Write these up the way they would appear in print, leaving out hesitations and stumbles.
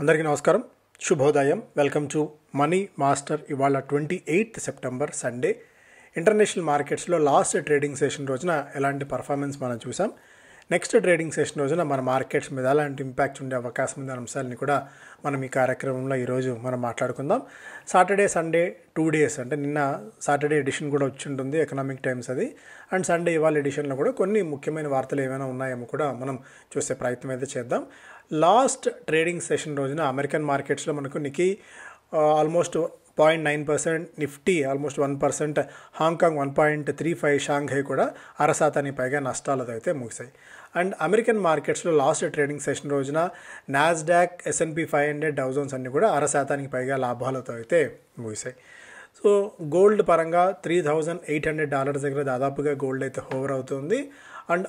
అందరికీ నమస్కారం, శుభోదయం. Welcome to money master. ఇవాళ 28 సెప్టెంబర్ సండే. ఇంటర్నేషనల్ మార్కెట్స్లో లాస్ట్ ట్రేడింగ్ సెషన్ రోజున ఎలాంటి పర్ఫార్మెన్స్ మనం చూసాం, నెక్స్ట్ ట్రేడింగ్ సెషన్ రోజున మన మార్కెట్స్ మీద ఎలాంటి ఇంపాక్ట్ ఉండే అవకాశం ఉండే అంశాలని కూడా మనం ఈ కార్యక్రమంలో ఈరోజు మనం మాట్లాడుకుందాం. సాటర్డే సండే 2 days, అంటే నిన్న సాటర్డే ఎడిషన్ కూడా వచ్చి ఉంటుంది, ఎకనామిక్ టైమ్స్ అది, అండ్ సండే ఇవాళ ఎడిషన్లో కూడా కొన్ని ముఖ్యమైన వార్తలు ఏమైనా ఉన్నాయేమో కూడా మనం చూసే ప్రయత్నం అయితే చేద్దాం. లాస్ట్ ట్రేడింగ్ సెషన్ రోజున అమెరికన్ మార్కెట్స్లో మనకు Nikkei almost 0.9%, Nifty almost 1%, Hong Kong 1.35, Shanghai కూడా 0.5% పైగా నష్టాలతో అయితే ముగిశాయి. అండ్ అమెరికన్ మార్కెట్స్లో లాస్ట్ ట్రేడింగ్ సెషన్ రోజున నాస్డాక్, S&P 500, డౌ జోన్స్ అన్నీ కూడా 0.5% పైగా లాభాలతో అయితే ముగిశాయి. సో గోల్డ్ పరంగా $3,800 దగ్గర దాదాపుగా గోల్డ్ అయితే హోవర్ అవుతుంది. అండ్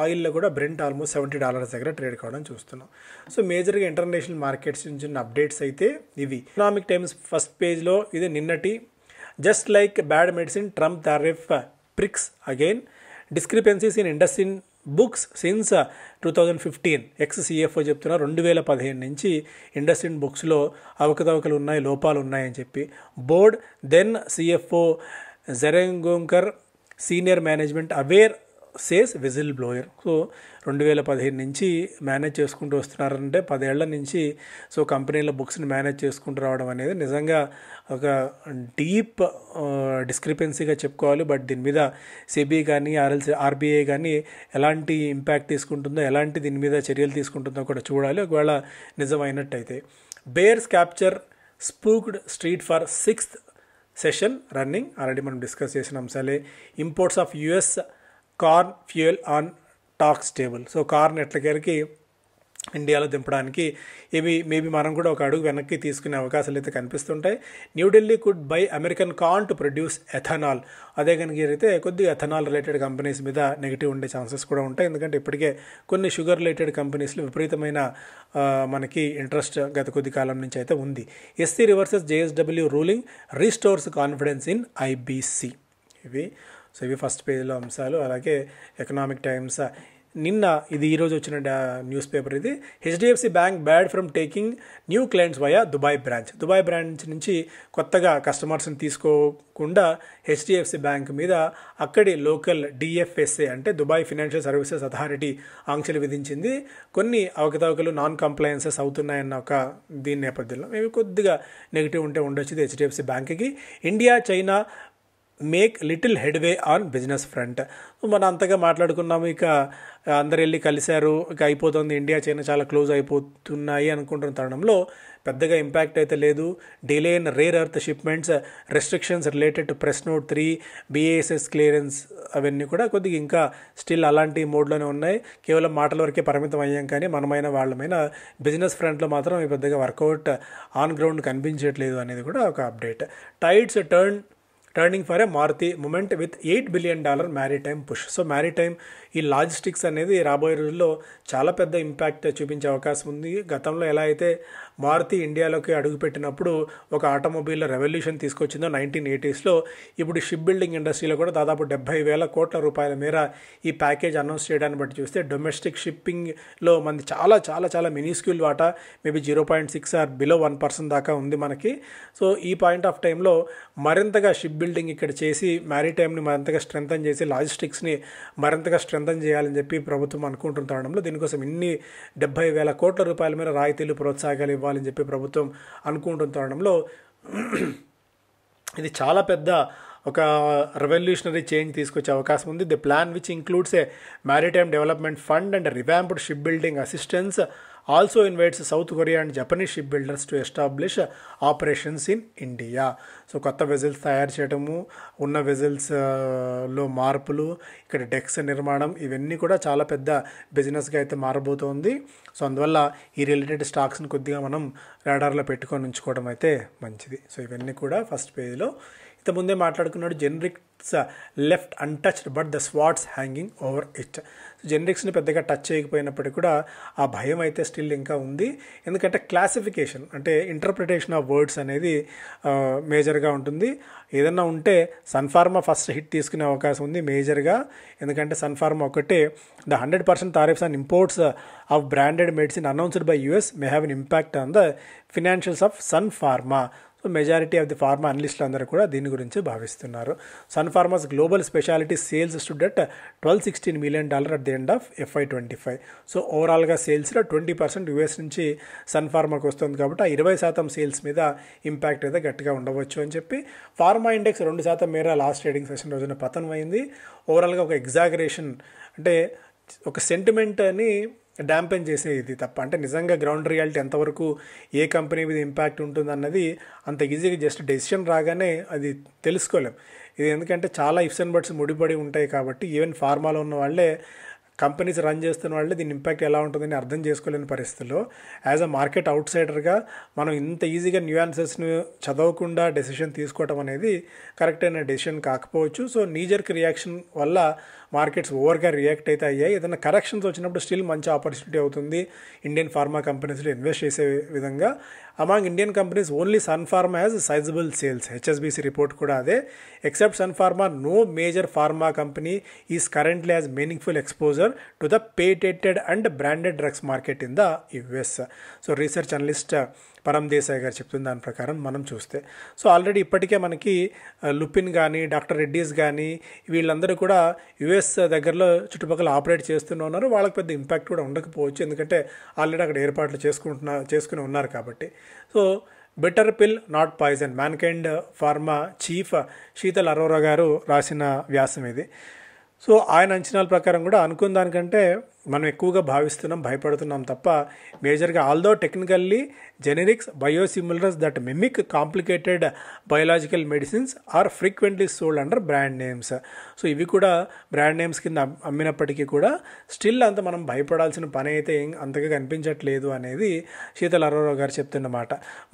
ఆయిల్లో కూడా బ్రెంట్ ఆల్మోస్ట్ $70 దగ్గర ట్రేడ్ కావడం చూస్తున్నాం. సో మేజర్గా ఇంటర్నేషనల్ మార్కెట్స్ నుంచి అప్డేట్స్ అయితే ఇవి. ఎకనామిక్ టైమ్స్ ఫస్ట్ పేజ్లో ఇది నిన్నటి just like bad medicine, Trump tariff prix again, discrepancies in industry books since 2015. ఎక్స్-CFO చెప్తున్నారు 2015 నుంచి ఇండస్ట్రీ బుక్స్లో అవకతవకలు ఉన్నాయి, లోపాలు ఉన్నాయని చెప్పి. బోర్డ్ దెన్ CFO జెరెంగోంకర్ senior management aware says whistle blower. So 2015 నుంచి మేనేజ్ చేసుకుంటూ వస్తున్నారంటే 10 ఏళ్ల నుంచి సో కంపెనీల బుక్స్ని మేనేజ్ చేసుకుంటూ రావడం అనేది నిజంగా ఒక డీప్ డిస్క్రిపెన్సీగా చెప్పుకోవాలి. బట్ దీని మీద సెబీ కానీ RBI కానీ ఎలాంటి ఇంపాక్ట్ తీసుకుంటుందో, ఎలాంటి దీని మీద చర్యలు తీసుకుంటుందో కూడా చూడాలి. ఒకవేళ నిజమైనట్టయితే bears capture spooked street for 6th session running. Already మనం డిస్కస్ చేసిన అంశాలే. Imports of US corn fuel on tax table. So corn ఎట్లకేరికి ఇండియాలో దింపడానికి మేబీ మనం కూడా ఒక అడుగు వెనక్కి తీసుకునే అవకాశాలు అయితే కనిపిస్తుంటాయి. New Delhi could buy American corn to produce ethanol. అదే కనుక అయితే కొద్దిగా ఎథనాల్ రిలేటెడ్ కంపెనీస్ మీద నెగిటివ్ ఉండే ఛాన్సెస్ కూడా ఉంటాయి. ఎందుకంటే ఇప్పటికే కొన్ని షుగర్ రిలేటెడ్ కంపెనీస్లో విపరీతమైన మనకి ఇంట్రెస్ట్ గత కొద్ది కాలం నుంచి అయితే ఉంది. SC reverses JSW ruling restores confidence in IBC. ఇవి ఫస్ట్ పేజ్లో అంశాలు. అలాగే ఎకనామిక్ టైమ్స్ నిన్న ఇది ఈరోజు వచ్చిన న్యూస్ పేపర్ ఇది. HDFC bank barred from taking new clients via Dubai branch. Dubai branch నుంచి కొత్తగా కస్టమర్స్ని తీసుకోకుండా HDFC బ్యాంక్ మీద అక్కడి లోకల్ DFSA అంటే దుబాయ్ ఫైనాన్షియల్ సర్వీసెస్ అథారిటీ ఆంక్షలు విధించింది. కొన్ని అవకతవకలు, నాన్ కంప్లయన్సెస్ అవుతున్నాయన్న ఒక దీని నేపథ్యంలో ఇవి కొద్దిగా నెగిటివ్ ఉంటే ఉండొచ్చు ఇది HDFC బ్యాంక్కి. India China make little headway on business front. మనం అంతగా మాట్లాడుకున్నాము, ఇక అందరు వెళ్ళి కలిశారు, ఇక అయిపోతుంది, ఇండియా చైనా చాలా క్లోజ్ అయిపోతున్నాయి అనుకుంటున్న తరుణంలో పెద్దగా ఇంపాక్ట్ అయితే లేదు. Delay in rare earth shipments, restrictions related to press note 3, BASS clearance అవన్నీ కూడా కొద్దిగా ఇంకా స్టిల్ అలాంటి మోడ్లోనే ఉన్నాయి. కేవలం మాటల వరకే పరిమితం అయ్యాం, కానీ మనమైన వాళ్ళమైన బిజినెస్ ఫ్రంట్లో మాత్రం పెద్దగా వర్కౌట్ ఆన్ గ్రౌండ్ కనిపించట్లేదు అనేది కూడా ఒక update. Tides turning for a Maruti moment with $8 billion maritime push. So maritime ఈ లాజిస్టిక్స్ అనేది రాబోయే రోజుల్లో చాలా పెద్ద ఇంపాక్ట్ చూపించే అవకాశం ఉంది. గతంలో ఎలా అయితే మారుతి ఇండియాలోకి అడుగుపెట్టినప్పుడు ఒక ఆటోమొబైల్ రెవల్యూషన్ తీసుకొచ్చిందో 1980sలో, ఇప్పుడు షిప్ బిల్డింగ్ ఇండస్ట్రీలో కూడా దాదాపు 70,000 కోట్ల రూపాయల మేర ఈ ప్యాకేజ్ అనౌన్స్ చేయడాన్ని బట్టి చూస్తే డొమెస్టిక్ షిప్పింగ్లో మనది చాలా చాలా చాలా మినిస్క్యూల్ వాటా, మేబీ 0.6 ఆర్ బిలో 1% దాకా ఉంది మనకి. సో ఈ పాయింట్ ఆఫ్ టైంలో మరింతగా షిప్ బిల్డింగ్ ఇక్కడ చేసి మ్యారిటైమ్ని మరింతగా స్ట్రెంథన్ చేసి లాజిస్టిక్స్ని మరింతగా స్ట్రెంథన్ చేయాలని చెప్పి ప్రభుత్వం అనుకుంటున్న తరుణంలో దీనికోసం ఇన్ని 70,000 కోట్ల రూపాయల మేర రాయితీలు, ప్రోత్సాహకాలు ఇవ్వాలని చెప్పి ప్రభుత్వం అనుకుంటున్న తరుణంలో ఇది చాలా పెద్ద ఒక రెవల్యూషనరీ చేంజ్ తీసుకొచ్చే అవకాశం ఉంది. The plan which includes A maritime development fund and revamped ship building assistance also invites south Korea and Japanese ship builders to establish operations in India. So కొత్త వెజల్స్ తయారు చేయడము, ఉన్న వెజల్స్లో మార్పులు, ఇక్కడ డెక్స్ నిర్మాణం, ఇవన్నీ కూడా చాలా పెద్ద బిజినెస్గా అయితే మారబోతోంది. సో అందువల్ల ఈ రిలేటెడ్ స్టాక్స్ని కొద్దిగా మనం రాడార్లో పెట్టుకొని ఉంచుకోవడం అయితే మంచిది. సో ఇవన్నీ కూడా ఫస్ట్ పేజ్లో. ఇంతకుముందే మాట్లాడుకున్నాడు generics left untouched but the swords hanging over it. జెనరిక్స్ని పెద్దగా టచ్ చేయకపోయినప్పటికీ కూడా ఆ భయం అయితే స్టిల్ ఇంకా ఉంది. ఎందుకంటే క్లాసిఫికేషన్ అంటే ఇంటర్ప్రిటేషన్ ఆఫ్ వర్డ్స్ అనేది మేజర్గా ఉంటుంది. ఏదన్నా ఉంటే సన్ఫార్మా ఫస్ట్ హిట్ తీసుకునే అవకాశం ఉంది మేజర్గా. ఎందుకంటే సన్ఫార్మా ఒకటే the 100% tariffs on imports of branded medicine announced by US may have an impact on the financials of Sun Pharma. So majority of the pharma అనలిస్టులు అందరూ కూడా దీని గురించి భావిస్తున్నారు. Sun Pharma's global specialty sales stood at $1216 million at the end of FY25. So ఓవరాల్గా సేల్స్లో 20% US నుంచి సన్ఫార్మాకి వస్తుంది కాబట్టి ఆ 20% సేల్స్ మీద ఇంపాక్ట్ అయితే గట్టిగా ఉండవచ్చు అని చెప్పి ఫార్మా ఇండెక్స్ 2% మేర లాస్ట్ ట్రేడింగ్ సెషన్ రోజున పతనమైంది. ఓవరాల్గా ఒక ఎగ్జాగరేషన్ అంటే ఒక సెంటిమెంట్ని డ్యాంపెన్ చేసే ఇది తప్ప, అంటే నిజంగా గ్రౌండ్ రియాలిటీ ఎంతవరకు ఏ కంపెనీ మీద ఇంపాక్ట్ ఉంటుంది అన్నది అంత ఈజీగా జస్ట్ డెసిషన్ రాగానే అది తెలుసుకోలేం. ఇది ఎందుకంటే చాలా ఇఫ్స్ అండ్ బట్స్ ముడిపడి ఉంటాయి కాబట్టి ఈవెన్ ఫార్మాలో ఉన్న వాళ్ళే కంపెనీస్ రన్ చేస్తున్న వాళ్ళే దీని ఇంపాక్ట్ ఎలా ఉంటుందని అర్థం చేసుకోలేని పరిస్థితుల్లో యాజ్ అ మార్కెట్ అవుట్ సైడర్గా మనం ఇంత ఈజీగా న్యూయాన్సెస్ను చదవకుండా డెసిషన్ తీసుకోవడం అనేది కరెక్ట్ అయిన డెసిషన్ కాకపోవచ్చు. సో నీజర్క్ రియాక్షన్ వల్ల మార్కెట్స్ ఓవర్గా రియాక్ట్ అయితే అయ్యాయి. ఏదైనా కరెక్షన్స్ వచ్చినప్పుడు స్టిల్ మంచి ఆపర్చునిటీ అవుతుంది ఇండియన్ ఫార్మా కంపెనీస్లో ఇన్వెస్ట్ చేసే విధంగా. Among Indian companies only Sun Pharma has sizable sales. HSBC report కూడా అదే. Except Sun Pharma no major pharma company is currently has meaningful exposure to the patented and branded drugs market in the US. So research analyst Param Desai garu చెప్తున్న దాని ప్రకారం మనం చూస్తే so already ఇప్పటికే మనకి లుపిన్ కానీ డాక్టర్ రెడ్డీస్ కానీ వీళ్ళందరూ కూడా US దగ్గరలో చుట్టుపక్కల ఆపరేట్ చేస్తూనే ఉన్నారు. వాళ్ళకి పెద్ద ఇంపాక్ట్ కూడా ఉండకపోవచ్చు ఎందుకంటే ఆల్రెడీ అక్కడ ఏర్పాట్లు చేసుకుని ఉన్నారు కాబట్టి. So better pill not poison Mankind Pharma chief Sheetal Arora గారు రాసిన వ్యాసం ఇది. సో ఆయన అంచనాల ప్రకారం కూడా అనుకున్న దానికంటే మనం ఎక్కువగా భావిస్తున్నాం, భయపడుతున్నాం తప్ప మేజర్గా although technically generics biosimilars that mimic complicated biological medicines are frequently sold under brand names. So ఇవి కూడా బ్రాండ్ నేమ్స్ కింద అమ్మినప్పటికీ కూడా స్టిల్ అంత మనం భయపడాల్సిన పని అయితే అంతగా కనిపించట్లేదు అనేది శీతల్ అరోరా గారు చెప్తున్నమాట.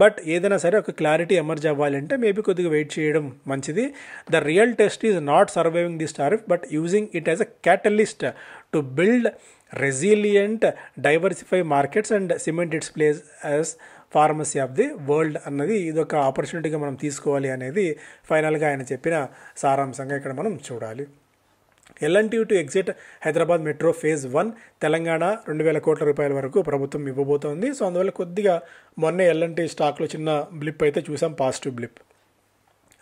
బట్ ఏదైనా సరే ఒక క్లారిటీ ఎమర్జ్ అవ్వాలంటే మేబీ కొద్దిగా వెయిట్ చేయడం మంచిది. The real test is not surviving this tariff but using it as a catalyst to build resilient diversify markets and cement its place as pharmacy of the world అన్నది ఇదొక ఆపర్చునిటీగా మనం తీసుకోవాలి అనేది ఫైనల్గా ఆయన చెప్పిన సారాంశంగా ఇక్కడ మనం చూడాలి. L&T to exit Hyderabad metro phase 1 Telangana 2,000 కోట్ల రూపాయల వరకు ప్రభుత్వం ఇవ్వబోతోంది. సో అందువల్ల కొద్దిగా మొన్నే L&T స్టాక్లో చిన్న బ్లిప్ అయితే చూసాం, positive blip.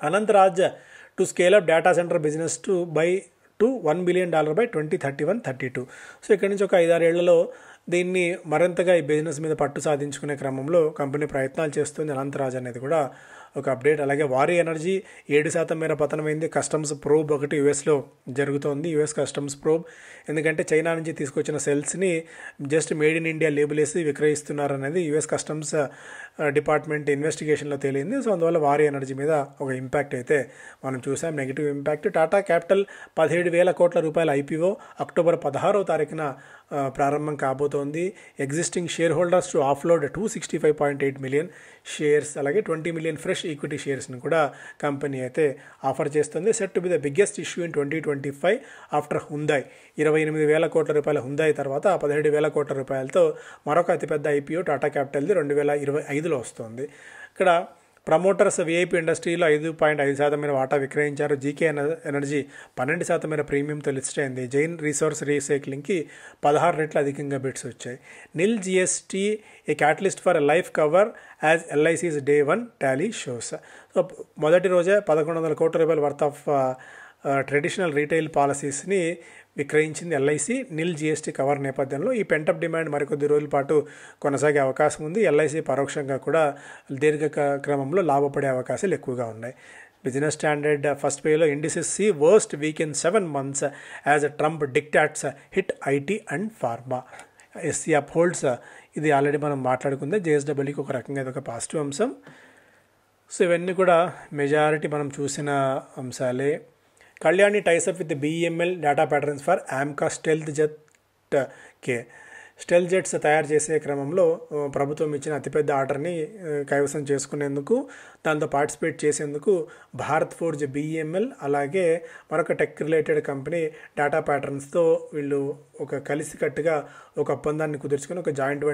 Anantharaj to scale up data centre business to buy to $1 billion by 2031-32. So ఇక్కడి నుంచి ఒక 5-6 ఏళ్లలో దీన్ని మరింతగా ఈ బిజినెస్ మీద పట్టు సాధించుకునే క్రమంలో కంపెనీ ప్రయత్నాలు చేస్తుంది అనంతరాజ్ అనేది కూడా ఒక అప్డేట్. అలాగే వారి ఎనర్జీ 7% మేర పతనమైంది. కస్టమ్స్ ప్రోబ్ ఒకటి యుఎస్లో జరుగుతోంది, యుఎస్ కస్టమ్స్ ప్రోబ్. ఎందుకంటే చైనా నుంచి తీసుకొచ్చిన సెల్స్ని just made in India label వేసి విక్రయిస్తున్నారు అనేది యుఎస్ కస్టమ్స్ డిపార్ట్మెంట్ ఇన్వెస్టిగేషన్లో తేలింది. సో అందువల్ల వారి ఎనర్జీ మీద ఒక ఇంపాక్ట్ అయితే మనం చూసాం, నెగిటివ్ ఇంపాక్ట్. టాటా క్యాపిటల్ 17,000 కోట్ల రూపాయల IPO అక్టోబర్ 16వ తారీఖున ప్రారంభం కాబోతోంది. Existing share holders to off-load 265.8 million shares, అలాగే 20 million ఫ్రెష్ ఈక్విటీ షేర్స్ని కూడా కంపెనీ అయితే ఆఫర్ చేస్తుంది. Set to be the biggest issue in 2025 after హుందాయ్. 28,000 కోట్ల రూపాయల హుందాయ్ తర్వాత 17,000 కోట్ల రూపాయలతో మరొక అతిపెద్ద IPO టాటా క్యాపిటల్ది 2025లో వస్తుంది. ఇక్కడ ప్రమోటర్స్ VIP ఇండస్ట్రీలో 5.5% మేర వాటా విక్రయించారు. జీకే ఎనర్జీ 12% మేర ప్రీమియంతో లిస్ట్ అయింది. జైన్ రీసోర్స్ రీసైక్లింగ్కి 16 రెట్లు అధికంగా బిడ్స్ వచ్చాయి. Nil GST a catalyst for life cover as LIC's Day 1 tally shows. So మొదటి రోజే 1,100 కోట్ల రూపాయల వర్త్ ఆఫ్ ట్రెడిషనల్ రీటైల్ పాలసీస్ని విక్రయించింది LIC నిల్ GST కవర్ నేపథ్యంలో. ఈ పెంటప్ డిమాండ్ మరికొద్ది రోజుల పాటు కొనసాగే అవకాశం ఉంది. LIC పరోక్షంగా కూడా దీర్ఘక్రమంలో లాభపడే అవకాశాలు ఎక్కువగా ఉన్నాయి. బిజినెస్ స్టాండర్డ్ ఫస్ట్ పేలో indices see worst week in 7 months as Trump diktats hit IT and pharma. SC upholds, ఇది ఆల్రెడీ మనం మాట్లాడుకుందే. JSWకి ఒక రకంగా ఇది ఒక పాజిటివ్ అంశం. సో ఇవన్నీ కూడా మెజారిటీ మనం చూసిన అంశాలే. Kalyani ties up with BEML Data Patterns for AMCA stealth jet కే. స్టెల్ జెట్స్ తయారు చేసే క్రమంలో ప్రభుత్వం ఇచ్చిన అతిపెద్ద ఆర్డర్ని కైవసం చేసుకునేందుకు, దాంతో పార్టిసిపేట్ చేసేందుకు భారత్ ఫోర్జ్ BEML అలాగే మరొక టెక్ రిలేటెడ్ కంపెనీ టాటా ప్యాటర్న్స్తో వీళ్ళు ఒక కలిసికట్టుగా ఒక ఒప్పందాన్ని కుదుర్చుకొని ఒక జాయింట్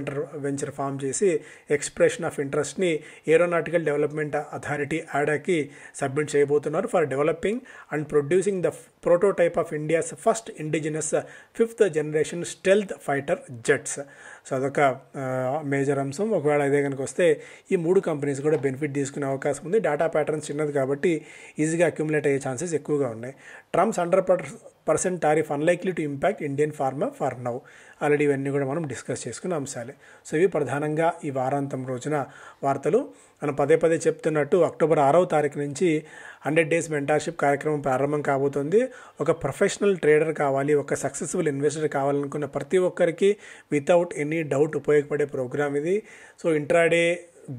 వెంచర్ ఫామ్ చేసి ఎక్స్ప్రెషన్ ఆఫ్ ఇంట్రెస్ట్ని ఏరోనాటికల్ డెవలప్మెంట్ అథారిటీ ఆడాకి సబ్మిట్ చేయబోతున్నారు for developing and producing the prototype of India's first indigenous 5th generation stealth fighter jets. So అదొక మేజర్ అంశం. ఒకవేళ ఇదే కనుక వస్తే ఈ 3 కంపెనీస్ కూడా బెనిఫిట్ తీసుకునే అవకాశం ఉంది. డాటా ప్యాటర్న్స్ చిన్నది కాబట్టి ఈజీగా అక్యుములేట్ అయ్యే ఛాన్సెస్ ఎక్కువగా ఉన్నాయి. Trump's 100% tariff unlikely to impact Indian pharma for now. Already ఇవన్నీ కూడా మనం డిస్కస్ చేసుకున్న అంశాలే. సో ఇవి ప్రధానంగా ఈ వారాంతం రోజున వార్తలు. మనం పదే చెప్తున్నట్టు అక్టోబర్ 6వ తారీఖు నుంచి 100 డేస్ మెంటార్షిప్ కార్యక్రమం ప్రారంభం కాబోతుంది. ఒక ప్రొఫెషనల్ ట్రేడర్ కావాలి, ఒక సక్సెస్ఫుల్ ఇన్వెస్టర్ కావాలనుకున్న ప్రతి ఒక్కరికి వితౌట్ ఎనీ డౌట్ ఉపయోగపడే ప్రోగ్రామ్ ఇది. సో ఇంట్రాడే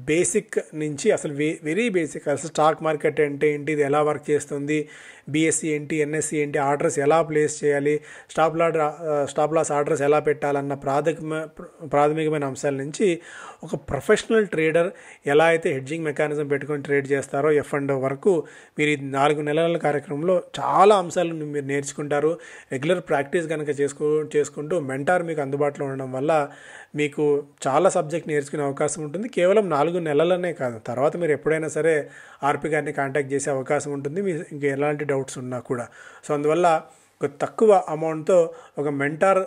బేసిక్ నుంచి అసలు వెరీ బేసిక్, అసలు స్టాక్ మార్కెట్ అంటే ఏంటి, ఇది ఎలా వర్క్ చేస్తుంది, BSE ఏంటి, NSE ఏంటి, ఆర్డర్స్ ఎలా ప్లేస్ చేయాలి, స్టాప్ లాస్ ఆర్డర్స్ ఎలా పెట్టాలన్న ప్రాథమికమైన అంశాల నుంచి ఒక ప్రొఫెషనల్ ట్రేడర్ ఎలా అయితే హెడ్జింగ్ మెకానిజం పెట్టుకొని ట్రేడ్ చేస్తారో F&O వరకు మీరు ఈ 4 నెలల కార్యక్రమంలో చాలా అంశాలను మీరు నేర్చుకుంటారు. రెగ్యులర్ ప్రాక్టీస్ కనుక చేసుకుంటూ మెంటార్ మీకు అందుబాటులో ఉండడం వల్ల మీకు చాలా సబ్జెక్ట్ నేర్చుకునే అవకాశం ఉంటుంది. కేవలం 4 నెలలనే కాదు, తర్వాత మీరు ఎప్పుడైనా సరే ఆర్పి గారిని కాంటాక్ట్ చేసే అవకాశం ఉంటుంది, మీకు ఇంకా ఎలాంటి డౌట్స్ ఉన్నా కూడా. సో అందువల్ల ఒక తక్కువ అమౌంట్తో ఒక మెంటార్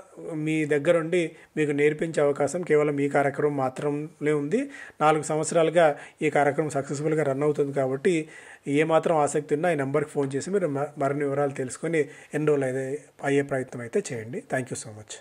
మీ దగ్గరుండి మీకు నేర్పించే అవకాశం కేవలం ఈ కార్యక్రమం మాత్రమే ఉంది. 4 సంవత్సరాలుగా ఈ కార్యక్రమం సక్సెస్ఫుల్గా రన్ అవుతుంది కాబట్టి ఏమాత్రం ఆసక్తి ఉన్నా ఈ నెంబర్కి ఫోన్ చేసి మీరు మరిన్ని వివరాలు తెలుసుకొని ఎన్రోల్ అయ్యే ప్రయత్నం అయితే చేయండి. Thank you so much.